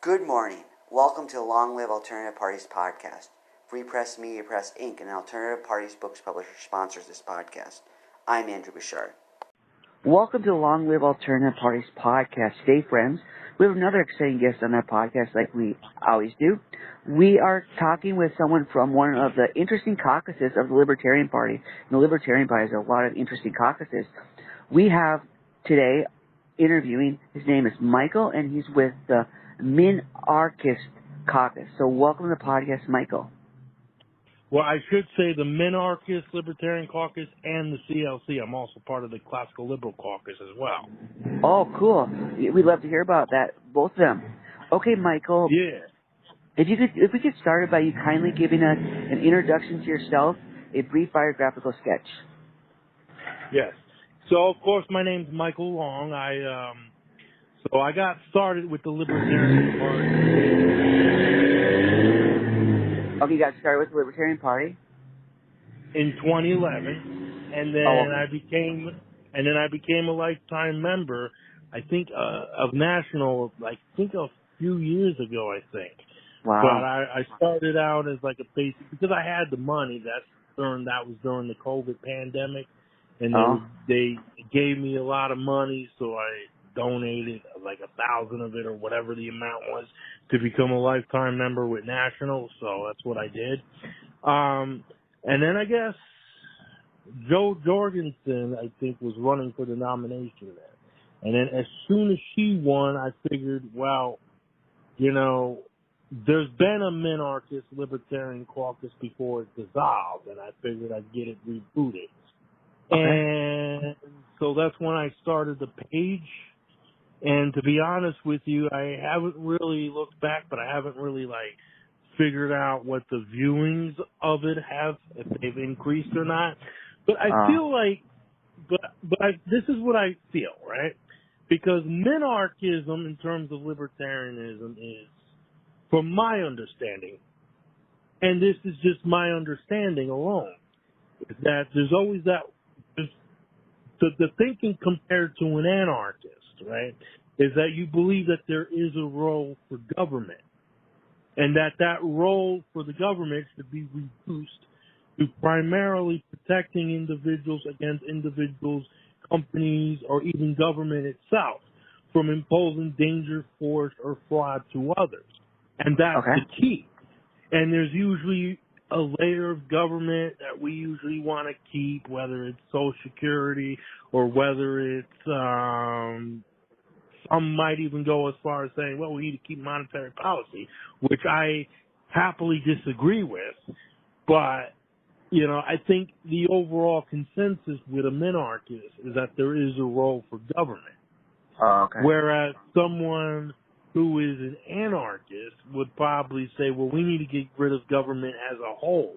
Good morning. Welcome to the Long Live Alternative Parties podcast. Free Press Media Press Inc., an alternative parties books publisher, sponsors this podcast. I'm Andrew Bouchard. Welcome to the Long Live Alternative Parties podcast. Today, friends, we have another exciting guest on that podcast like we always do. We are talking with someone from one of the interesting caucuses of the Libertarian Party. And the Libertarian Party has a lot of interesting caucuses. We have today interviewing, his name is Michael, and he's with the Minarchist Caucus. So welcome to the podcast, Michael. Well, I should say the Minarchist Libertarian Caucus and the CLC. I'm also part of the Classical Liberal Caucus as well. Oh, cool. We'd love to hear about that, both of them. Okay, Michael. Yeah. If we could start by you kindly giving us an introduction to yourself, a brief biographical sketch. Yes. So, of course, my name's Michael Long. So I got started with the Libertarian Party. Okay, you got started with the Libertarian Party in 2011, and then I became a lifetime member. I think of National. I think a few years ago. I think. Wow. But I started out as like a basic because I had the money. That was during the COVID pandemic, and they gave me a lot of money, so I donated like 1,000 of it or whatever the amount was to become a lifetime member with National. So that's what I did. And then I guess Joe Jorgensen, I think, was running for the nomination there. And then as soon as she won, I figured, well, you know, there's been a Minarchist Libertarian Caucus before it dissolved, and I figured I'd get it rebooted. Okay. And so that's when I started the page. And to be honest with you, I haven't really looked back, but I haven't really figured out what the viewings of it have, if they've increased or not. But I feel like, this is what I feel, right? Because minarchism in terms of libertarianism is, from my understanding, and this is just my understanding alone, is that there's always the thinking compared to an anarchist, right, is that you believe that there is a role for government, and that role for the government should be reduced to primarily protecting individuals against individuals, companies, or even government itself from imposing danger, force, or fraud to others. And that's the key. And there's usually a layer of government that we usually want to keep, whether it's Social Security or whether it's, some might even go as far as saying, well, we need to keep monetary policy, which I happily disagree with. But, you know, I think the overall consensus with a minarchist is that there is a role for government. Whereas someone who is an anarchist would probably say, well, we need to get rid of government as a whole.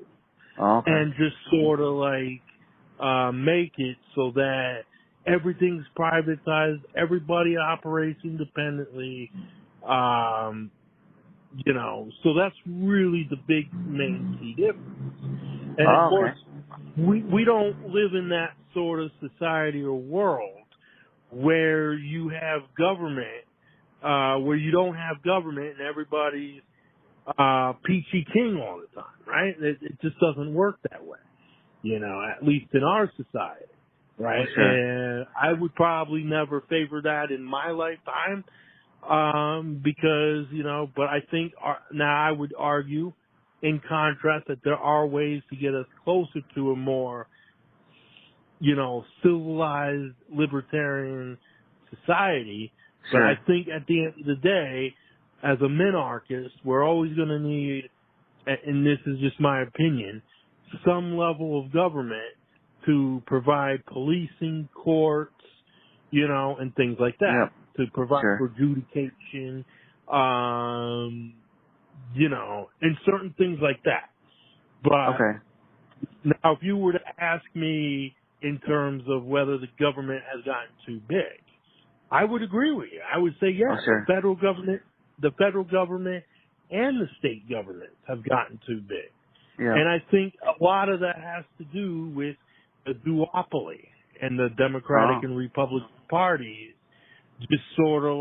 And just sort of make it so that everything's privatized, everybody operates independently, you know, so that's really the big main key difference. And of course, we don't live in that sort of society or world where you have government, where you don't have government and everybody's peachy king all the time, right? It just doesn't work that way, you know, at least in our society, right? Sure. And I would probably never favor that in my lifetime, because, you know, but I think now I would argue in contrast that there are ways to get us closer to a more, you know, civilized libertarian society. Sure. But I think at the end of the day, as a minarchist, we're always going to need, and this is just my opinion, some level of government to provide policing, courts, you know, and things like that, to provide for adjudication, you know, and certain things like that. But now, if you were to ask me in terms of whether the government has gotten too big, I would agree with you. I would say yes. The federal government and the state governments have gotten too big. And I think a lot of that has to do with the duopoly and the Democratic and Republican parties just sort of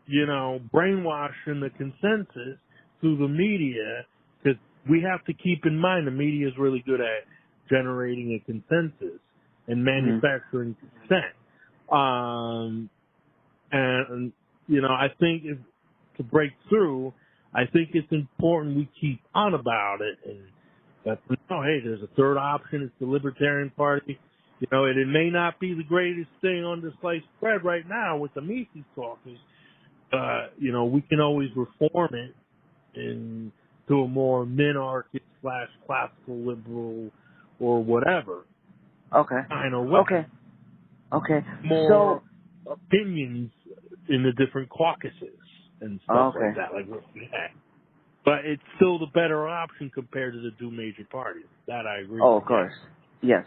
brainwashing the consensus through the media, because we have to keep in mind the media is really good at generating a consensus and manufacturing consent. And I think to break through, I think it's important we keep on about it and that, hey, there's a third option. It's the Libertarian Party. And it may not be the greatest thing on the sliced bread right now with the Mises Caucus. We can always reform it into a more minarchist / classical liberal or whatever. Okay. Kind of way. Okay. More opinions in the different caucuses and stuff like that, like what we had. But it's still the better option compared to the two major parties. That I agree with. Oh, of course. Yes.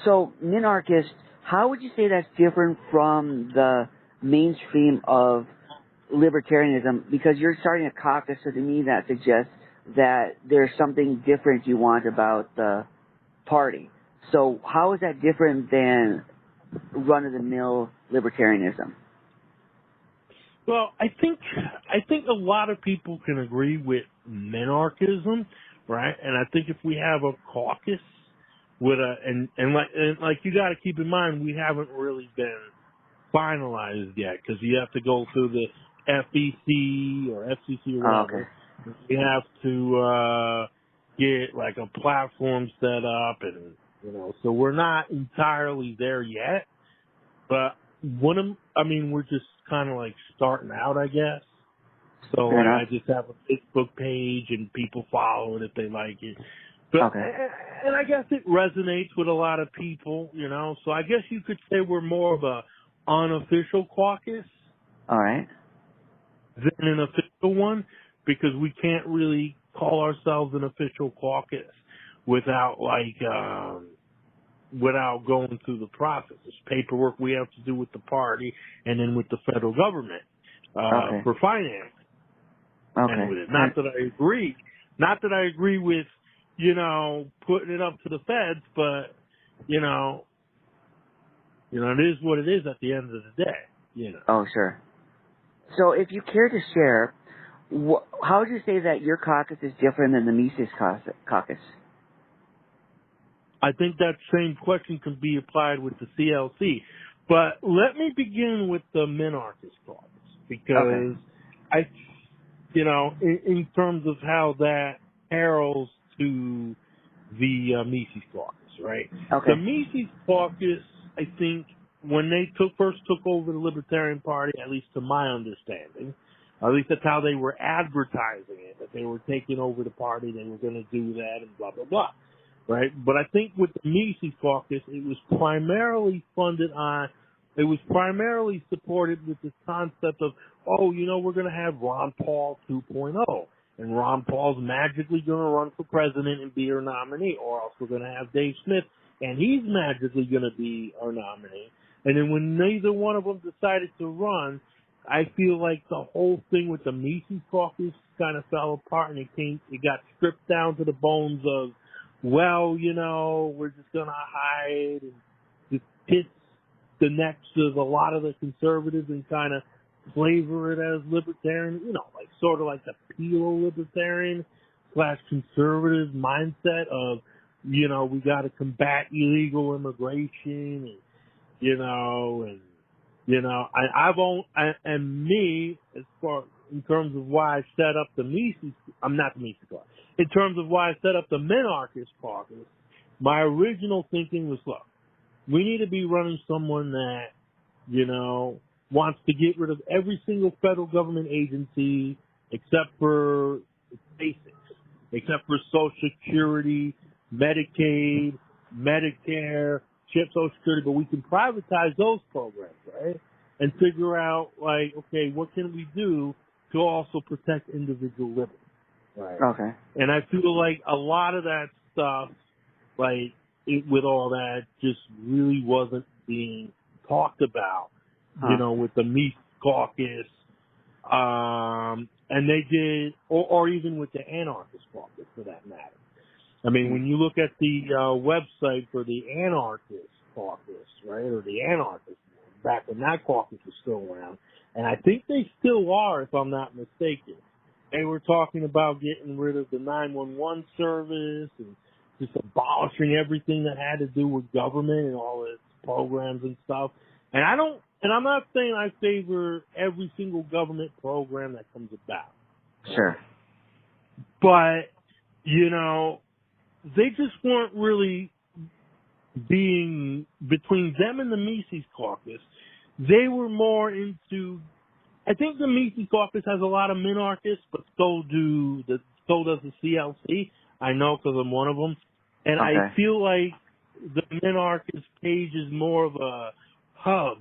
So, minarchist, how would you say that's different from the mainstream of libertarianism? Because you're starting a caucus, so to me that suggests that there's something different you want about the party. So how is that different than run-of-the-mill libertarianism? Well, I think a lot of people can agree with minarchism, right? And I think if we have a caucus with and like you got to keep in mind, we haven't really been finalized yet because you have to go through the FEC or FCC or whatever. You have to get like a platform set up, and so we're not entirely there yet. But we're just kind of like starting out, I guess. So I just have a Facebook page and people follow it if they like it. But, and I guess it resonates with a lot of people, So I guess you could say we're more of a unofficial caucus. All right. Than an official one, because we can't really call ourselves an official caucus without without going through the process. There's paperwork we have to do with the party and then with the federal government for finance. And with it. Not that I agree with, putting it up to the feds, but it is what it is at the end of the day. Oh, sure. So if you care to share, how would you say that your caucus is different than the Mises Caucus? I think that same question can be applied with the CLC. But let me begin with the Minarchist Caucus, because in terms of how that heralds to the Mises Caucus, right? The Mises Caucus, I think, when they first took over the Libertarian Party, at least to my understanding, at least that's how they were advertising it, that they were taking over the party, they were going to do that, and blah, blah, blah, right? But I think with the Mises Caucus, it was primarily supported with this concept of, we're going to have Ron Paul 2.0, and Ron Paul's magically going to run for president and be our nominee, or else we're going to have Dave Smith, and he's magically going to be our nominee. And then when neither one of them decided to run, I feel like the whole thing with the Mises Caucus kind of fell apart, and it got stripped down to the bones of, we're just going to hide and just piss the necks of a lot of the conservatives and kind of flavor it as libertarian, sort of like the pseudo-libertarian / conservative mindset of, we got to combat illegal immigration as far in terms of why I set up the Mises, I'm not the Mises Caucus. In terms of why I set up the Minarchist Caucus, my original thinking was, look, we need to be running someone that, wants to get rid of every single federal government agency except for basics, except for Social Security, Medicaid, Medicare, Social Security, but we can privatize those programs, right? And figure out, what can we do to also protect individual liberty, right? Okay. And I feel like a lot of that stuff, with all that, just really wasn't being talked about, with the Mises Caucus, and they did, or even with the Anarchist Caucus, for that matter. I mean, when you look at the website for the Anarchist Caucus, right, or the Anarchist, back when that caucus was still around, and I think they still are, if I'm not mistaken. They were talking about getting rid of the 911 service and just abolishing everything that had to do with government and all its programs and stuff. And I'm not saying I favor every single government program that comes about. Sure. But, you know, they just weren't really being, between them and the Mises Caucus, they were more into, I think the Mises Caucus has a lot of minarchists, but so does the CLC. I know because I'm one of them. And Okay. I feel like the minarchist page is more of a hub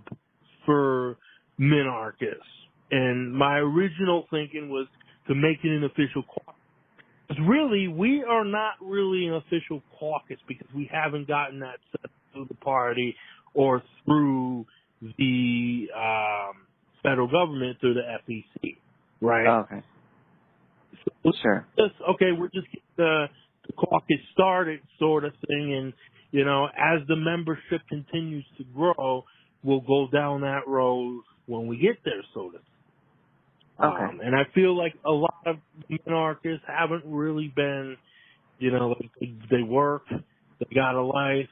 for minarchists. And my original thinking was to make it an official caucus. Because really, we are not really an official caucus because we haven't gotten that set through the party or through the federal government, through the FEC, right? Oh, okay. So sure. We're just getting the caucus started sort of thing, and, you know, as the membership continues to grow, we'll go down that road when we get there, so to speak. Okay. And I feel like a lot of minarchists haven't really been, you know, like they work, they got a life,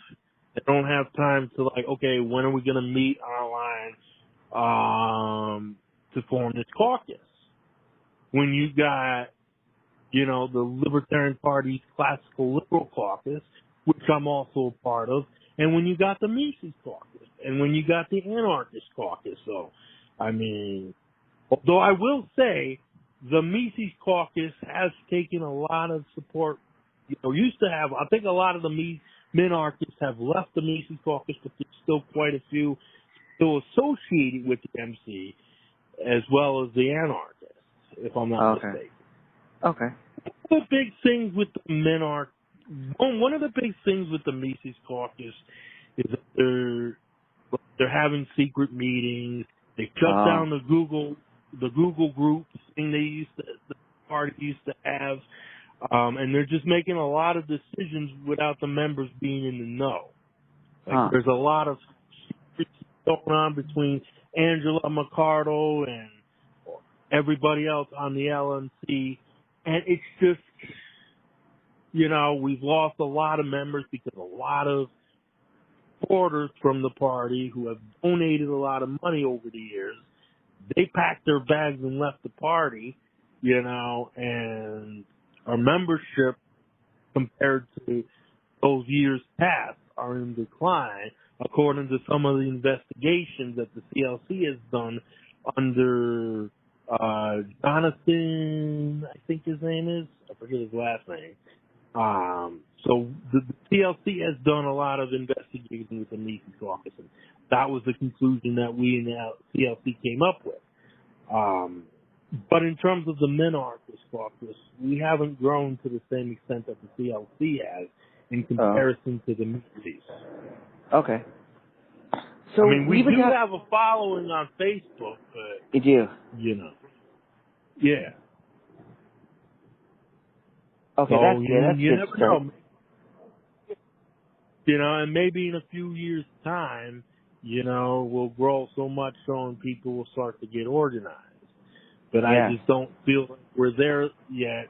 they don't have time to like, okay, when are we going to meet online to form this caucus? When you got, you know, the Libertarian Party's Classical Liberal Caucus, which I'm also a part of, and when you got the Mises Caucus, and when you got the Anarchist Caucus. So, I mean, although I will say the Mises Caucus has taken a lot of support. You know, used to have, I think a lot of the minarchists have left the Mises Caucus, but there's still quite a few still associated with the MC as well as the anarchists, if I'm not mistaken. Okay. One of the big things with the one of the big things with the Mises Caucus is that they're having secret meetings. They shut down the Google group thing the party used to have, and they're just making a lot of decisions without the members being in the know. Like there's a lot of secrets going on between Angela McArdle and everybody else on the LMC, and it's just, you know, we've lost a lot of members because a lot of supporters from the party who have donated a lot of money over the years, they packed their bags and left the party, you know, and our membership compared to those years past are in decline, according to some of the investigations that the CLC has done under Jonathan, I think his name is. I forget his last name. So the CLC has done a lot of investigating with the Mises Caucus, and that was the conclusion that we in the CLC came up with. But in terms of the Minarchist Caucus, we haven't grown to the same extent that the CLC has in comparison to the Mises. Okay. So I mean, we do have a following on Facebook, but you do, you know, yeah. Okay, so that's good. You never know. You know, and maybe in a few years' time, you know, we'll grow so much so and people will start to get organized. But I just don't feel like we're there yet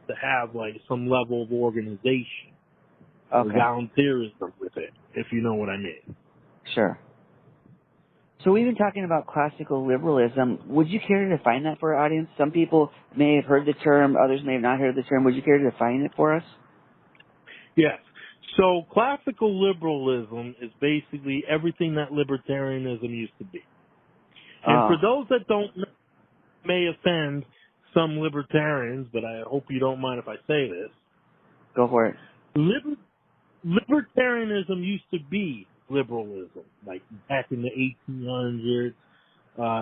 to have like some level of organization or volunteerism with it, if you know what I mean. Sure. So we've been talking about classical liberalism. Would you care to define that for our audience? Some people may have heard the term, others may have not heard the term. Would you care to define it for us? Yes. So classical liberalism is basically everything that libertarianism used to be. And for those that don't know, may offend some libertarians, but I hope you don't mind if I say this. Go for it. Libertarianism used to be liberalism, like back in the 1800s,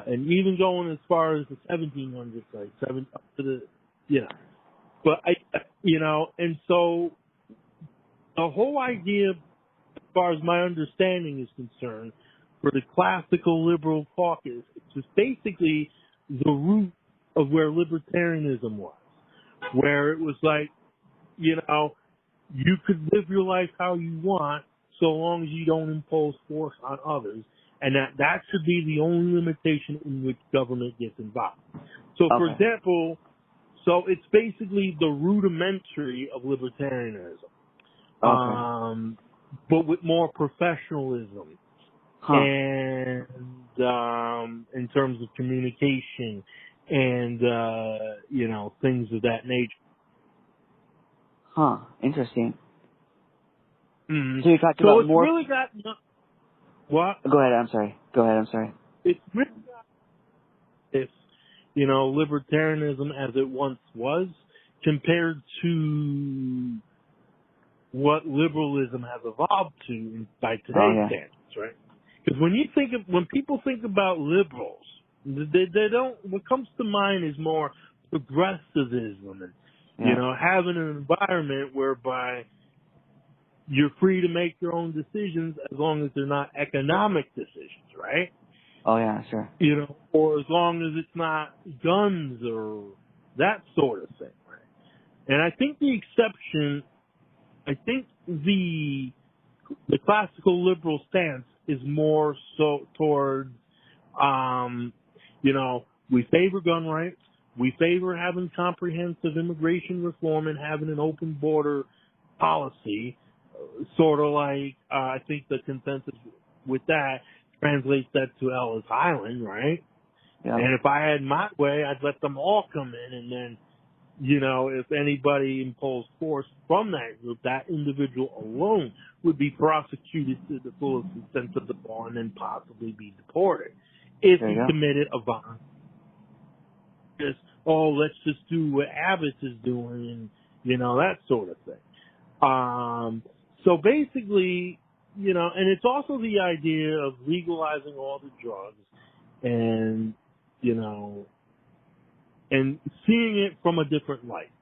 and even going as far as the 1700s, like up to the, you know. But and so the whole idea, as far as my understanding is concerned, for the classical liberal caucus, it's just basically the root of where libertarianism was, where it was like, you know, you could live your life how you want so long as you don't impose force on others, and that should be the only limitation in which government gets involved. So, for Okay. example, so it's basically the rudimentary of libertarianism, but with more professionalism and in terms of communication and things of that nature. Interesting. Mm-hmm. So you talked so about it's more. Really got what? Go ahead. I'm sorry. It's really got this, libertarianism as it once was compared to what liberalism has evolved to by today's standards, right? Because when people think about liberals, they don't. What comes to mind is more progressivism and having an environment whereby you're free to make your own decisions as long as they're not economic decisions, right? Oh yeah, sure. Or as long as it's not guns or that sort of thing, right? And I think the classical liberal stance is more so towards, we favor gun rights, we favor having comprehensive immigration reform and having an open border policy, sort of like, I think the consensus with that translates that to Ellis Island, right? Yeah. And if I had my way, I'd let them all come in, and then, if anybody imposed force from that group, that individual alone would be prosecuted to the fullest extent of the law and then possibly be deported if he committed a violence. Just, let's just do what Abbott is doing, and, that sort of thing. So basically, and it's also the idea of legalizing all the drugs and, and seeing it from a different light.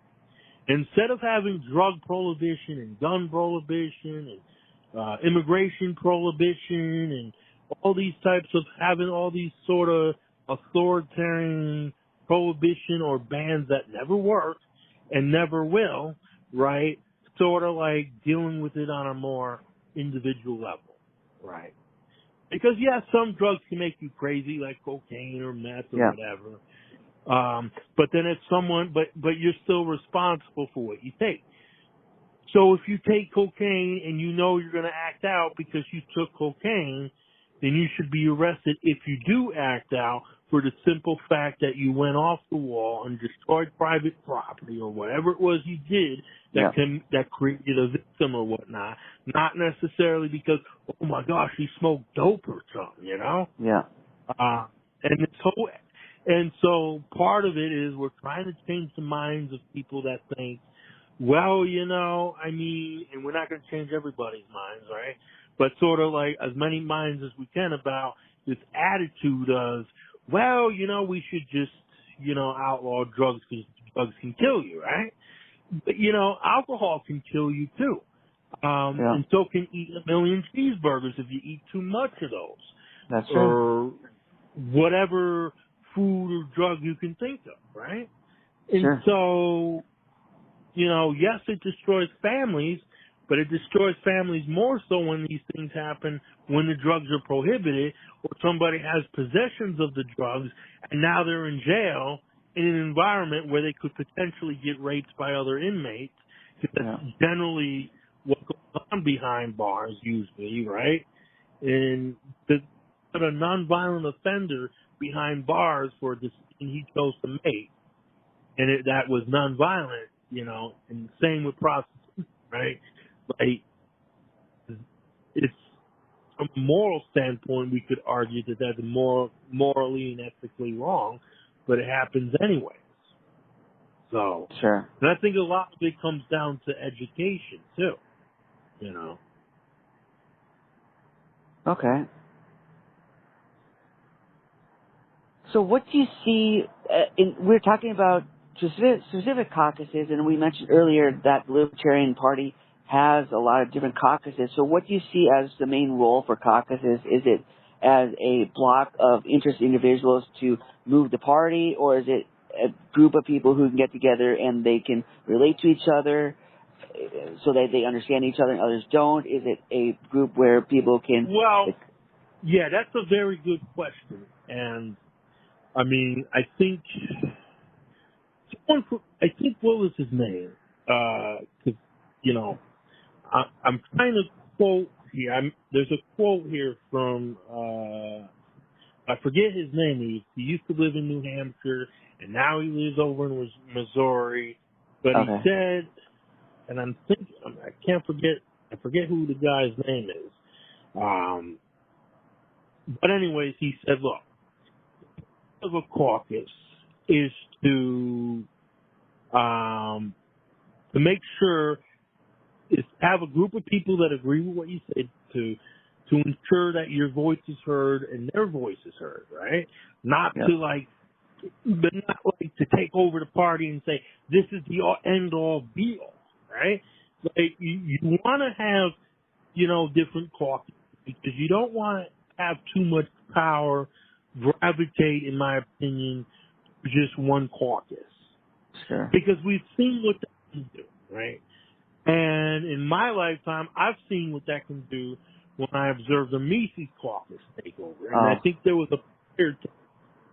Instead of having drug prohibition and gun prohibition and immigration prohibition and all these types of having all these sort of authoritarian prohibition or bans that never work and never will, right? Sort of like dealing with it on a more individual level, right? Because some drugs can make you crazy, like cocaine or meth or whatever. But then it's but you're still responsible for what you take. So if you take cocaine and you're going to act out because you took cocaine, then you should be arrested if you do act out for the simple fact that you went off the wall and destroyed private property or whatever it was you did that created a victim or whatnot. Not necessarily because, oh my gosh, he smoked dope or something, Yeah. And so part of it is we're trying to change the minds of people that think, well, and we're not going to change everybody's minds, right? But sort of like as many minds as we can about this attitude of, well, we should just, outlaw drugs because drugs can kill you, right? But, alcohol can kill you too. And so can eating a million cheeseburgers if you eat too much of those. That's true. Or whatever food or drug you can think of, right? And so, yes, it destroys families, but it destroys families more so when these things happen when the drugs are prohibited or somebody has possessions of the drugs and now they're in jail in an environment where they could potentially get raped by other inmates. That's generally what goes on behind bars usually, right? And to put a nonviolent offender behind bars for a decision he chose to make, and that was nonviolent, and same with prostitution, right? Like, it's from a moral standpoint, we could argue that that's morally and ethically wrong, but it happens anyways. So, and I think a lot of it comes down to education too, Okay. So what do you see, we're talking about specific caucuses, and we mentioned earlier that the Libertarian Party has a lot of different caucuses. So what do you see as the main role for caucuses? Is it as a block of interested individuals to move the party, or is it a group of people who can get together and they can relate to each other so that they understand each other and others don't? Is it a group where people can... Well, Yeah, that's a very good question. And, I mean, I think what was his name? 'Cause, you know, I'm trying to quote here. There's a quote here from, I forget his name. He used to live in New Hampshire, and now he lives over in Missouri. But he Okay. said, and I forget who the guy's name is. But anyways, he said, look, of a caucus is to make sure is have a group of people that agree with what you said to ensure that your voice is heard and their voice is heard, right? Not Yep. to but not like to take over the party and say this is the end all be all, right? Like you want to have, different caucuses because you don't want to have too much power gravitate, in my opinion, to just one caucus. Sure. Because we've seen what that can do, right? And in my lifetime, I've seen what that can do when I observed the Mises Caucus takeover. And I think there was a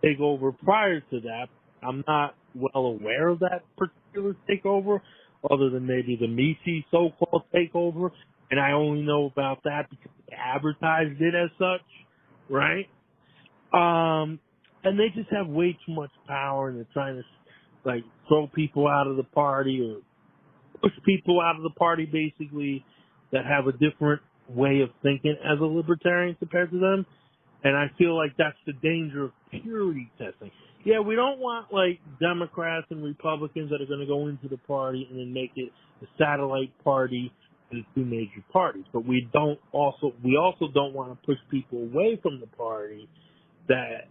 takeover prior to that. I'm not well aware of that particular takeover, other than maybe the Mises so-called takeover. And I only know about that because they advertised it as such, right? And they just have way too much power, and they're trying to throw people out of the party or push people out of the party, basically, that have a different way of thinking as a libertarian compared to them. And I feel like that's the danger of purity testing. Yeah, we don't want Democrats and Republicans that are going to go into the party and then make it a satellite party to the two major parties. But we also don't want to push people away from the party that,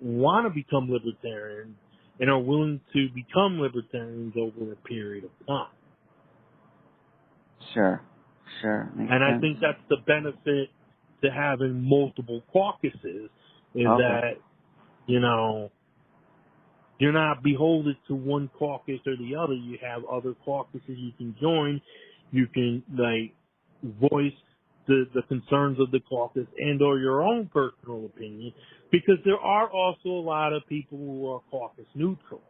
want to become libertarians and are willing to become libertarians over a period of time. Sure. Makes and sense. I think that's the benefit to having multiple caucuses is that, you're not beholden to one caucus or the other. You have other caucuses you can join. You can, voice the concerns of the caucus and or your own personal opinion, because there are also a lot of people who are caucus neutral.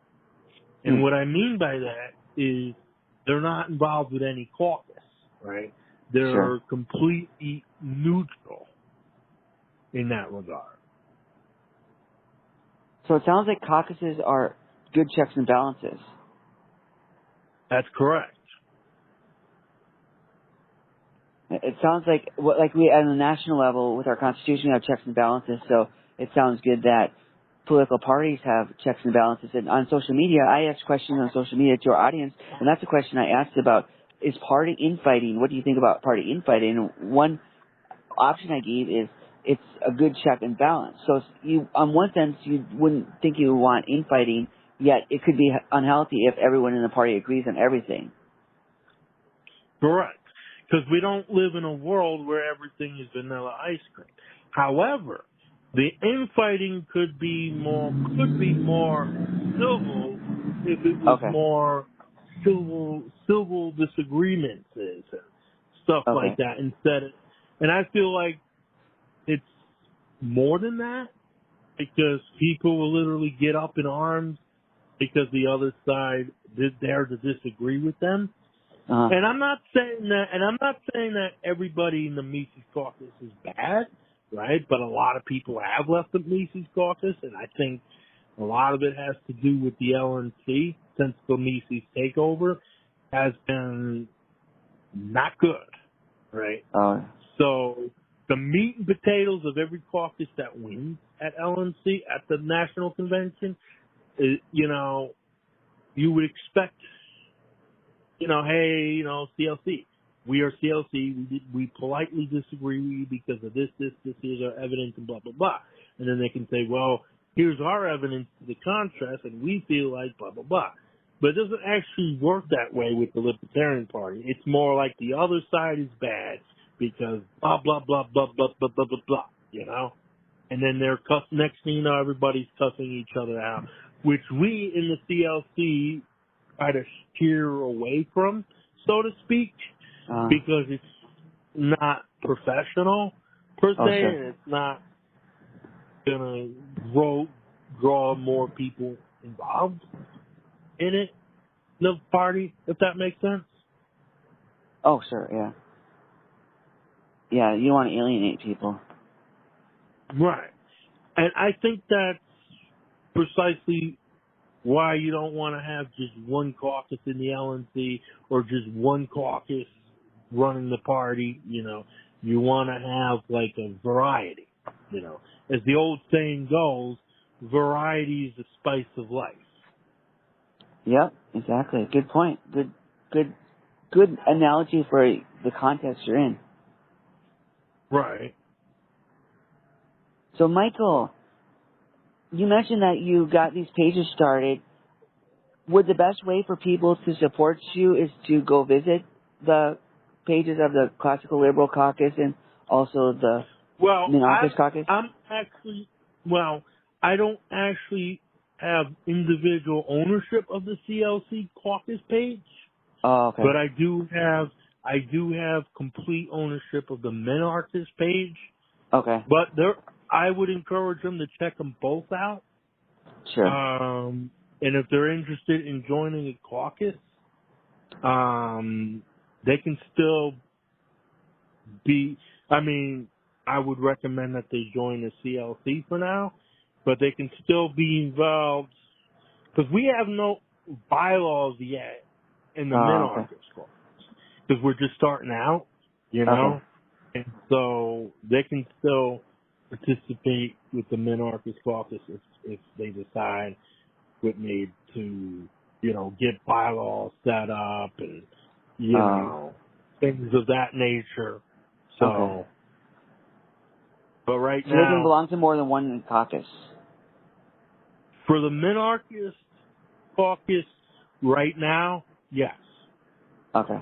And what I mean by that is they're not involved with any caucus, right? They're completely neutral in that regard. So it sounds like caucuses are good checks and balances. That's correct. It sounds like we on the national level with our Constitution we have checks and balances. So it sounds good that political parties have checks and balances. And on social media, I asked questions on social media to our audience, and that's a question I asked about: is party infighting? What do you think about party infighting? And one option I gave is it's a good check and balance. So on one sense, you wouldn't think you would want infighting, yet it could be unhealthy if everyone in the party agrees on everything. Correct. Because we don't live in a world where everything is vanilla ice cream. However, the infighting could be more civil if it was more civil disagreements and stuff like that and I feel like it's more than that, because people will literally get up in arms because the other side dare to disagree with them. And I'm not saying that everybody in the Mises Caucus is bad, right? But a lot of people have left the Mises Caucus, and I think a lot of it has to do with the LNC since the Mises takeover has been not good, right? So the meat and potatoes of every caucus that wins at LNC, at the national convention, is, you would expect, hey, CLC, we are CLC. We politely disagree with you because of this, here's our evidence, and blah, blah, blah. And then they can say, well, here's our evidence to the contrast, and we feel like blah, blah, blah. But it doesn't actually work that way with the Libertarian Party. It's more like the other side is bad because blah, blah, blah, blah, blah, blah, blah, blah, blah, And then next thing you know, everybody's cussing each other out, which we in the CLC try to steer away from, so to speak, because it's not professional. per se, sure. and it's not gonna draw more people involved in it, the party, if that makes sense. Oh, sure, yeah. Yeah, you want to alienate people. Right. And I think that's precisely why you don't want to have just one caucus in the LNC or just one caucus running the party, you know. You want to have like a variety, you know. As the old saying goes, variety is the spice of life. Yep, exactly. Good point. Good analogy for the context you're in. Right. So, Michael, you mentioned that you got these pages started. Would the best way for people to support you is to go visit the pages of the Classical Liberal Caucus and also the Well, Minarchist Caucus? I don't actually have individual ownership of the CLC caucus page, Oh, okay. but I do have complete ownership of the Minarchist page. Okay. But I would encourage them to check them both out. Sure. And if they're interested in joining a caucus, they can still I would recommend that they join the CLC for now, but they can still be involved because we have no bylaws yet in the Okay. Minarchist caucus because we're just starting out, you know, Okay. and so they can still participate with the Minarchist caucus if they decide with me to, you know, get bylaws set up and, you know, things of that nature. So, Okay. but right So they can now, belong to more than one caucus. for the Minarchist caucus right now, yes. Okay.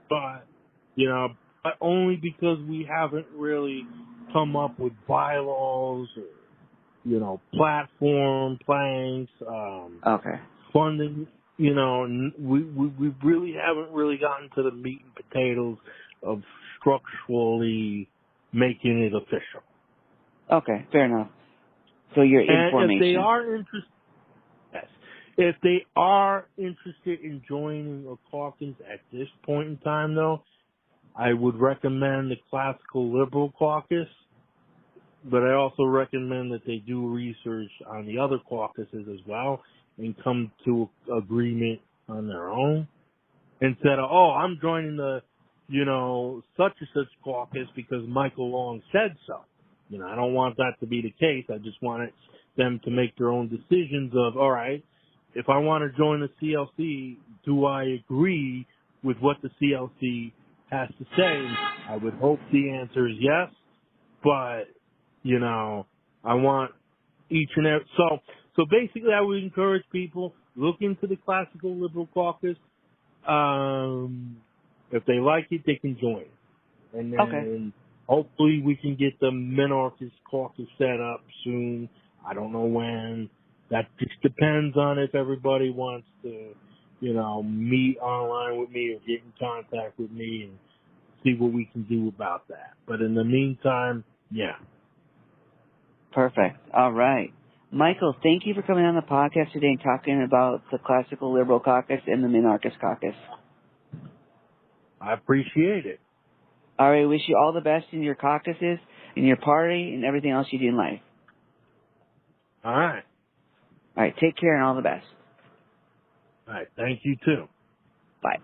But, you know, but only because we haven't really come up with bylaws or, you know, platform planks, Okay. funding, you know, we really haven't really gotten to the meat and potatoes of structurally making it official. Okay. Fair enough. So you're in And formation. if they are interested in joining a caucus at this point in time, though, I would recommend the Classical Liberal Caucus, but I also recommend that they do research on the other caucuses as well and come to agreement on their own instead of, oh, I'm joining the, you know, such and such caucus because Michael Long said so. You know, I don't want that to be the case. I just want them to make their own decisions of, all right, if I want to join the CLC, do I agree with what the CLC has to say? I would hope the answer is yes, but, you know, I want each and every, so basically I would encourage people, look into the Classical Liberal Caucus. If they like it, they can join. And then hopefully we can get the Minarchist Caucus set up soon. I don't know when. That just depends on if everybody wants to, you know, meet online with me or get in contact with me and see what we can do about that. But in the meantime, yeah. Perfect. All right. Michael, thank you for coming on the podcast today and talking about the Classical Liberal Caucus and the Minarchist Caucus. I appreciate it. All right. Wish you all the best in your caucuses, in your party, and everything else you do in life. All right. All right. Take care and all the best. All right. Thank you, too. Bye.